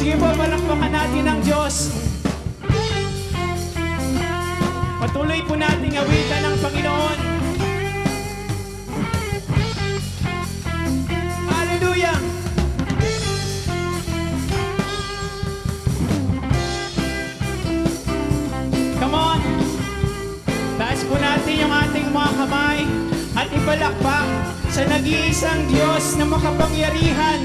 Sige po, palakpakan natin ang Diyos. Patuloy po nating awitan ng Panginoon. Hallelujah! Come on! Taas po natin yung ating mga kamay at ipalakpak sa nag-iisang Diyos na makapangyarihan.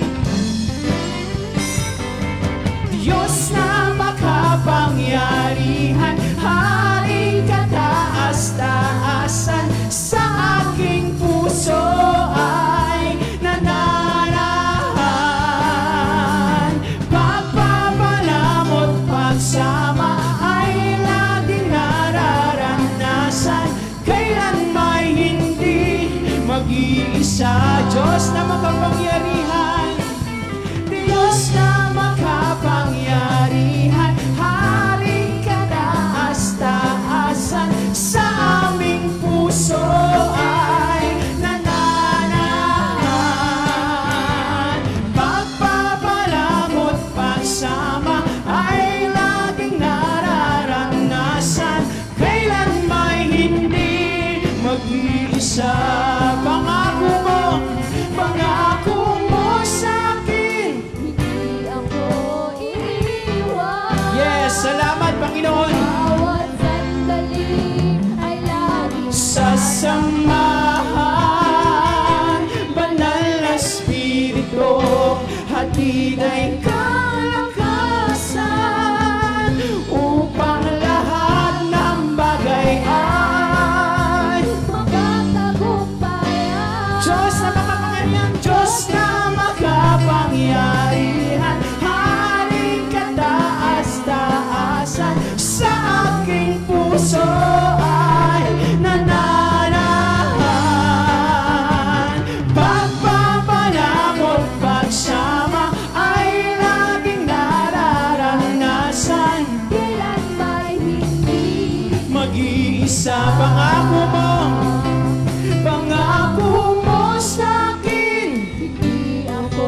Diyos na makapangyarihan, Haring kataas-taasan, sa aking puso ay nananahan. Pagpapalamot pagsama ay laging nararanasan, kailan may hindi mag-iisa. Diyos na makapangyarihan, Diyos na makapangyarihan, Haring kataas-taasan, sa aming puso ay nananahan. Pagpapalamot pagsama ay laging nararanasan, kailan may hindi mag-iisa. Pangako mo sa'kin, hindi ako iiwan. yes, salamat Panginoon. Bawat sandali ay laging Sasamahan, Banal na Espiritu, hatid ay kalakasan, upang lahat ng bagay ay magkatagumpayan. Diyos na makapangyarihan, Diyos na makapangyarihan, Haring kataas-taasan, sa aking puso ay nananahan. Pagpapalamot pagsama ay laging nararanasan, Kailan ba'y hindi mag-iisa. Pangako mo sa'kin, hindi ako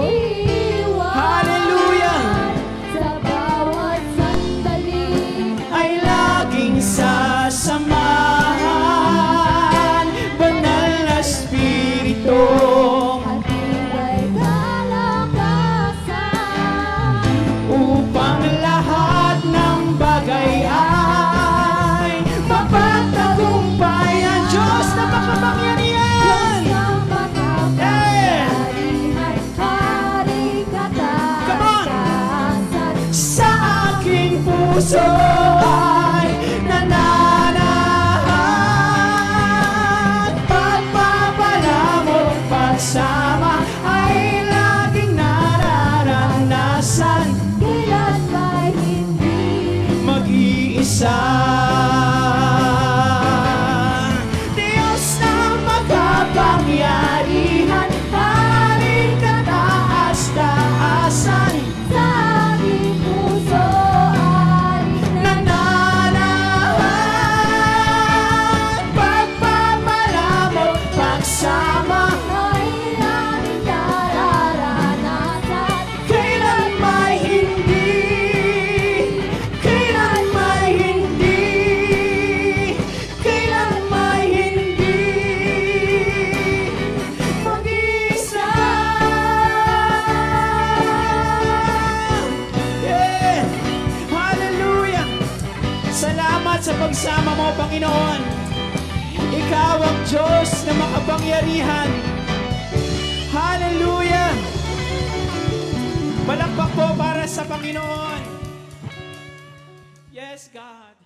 iiwan. hallelujah, Sa bawat sandali ay laging sasamahan, Banal na Espiritu, hatid ay kalakasan, upang lahat ng bagay ay mapagtagumpayan. Diyos na makapangyarihan, ang makapangyarihan, Haring kataas-taasan, sa aking puso ay nananahan. Pagpapalamot pagsama ay laging nararanasan, kailan ba'y hindi mag-iisa. Diyos na makapangyarihan, Haring kataas-taasan, sa aking puso ay nananahan. Pagpapalamot pagsama ay laging nararanasan, kailan may hindi, kailan may hindi, kailan may hindi mag-isa. Yeah! Hallelujah! Salamat sa pagsama mo, Panginoon. Ikaw ang Diyos na makapangyarihan. Hallelujah! Palakpak po para sa Panginoon. Yes, God.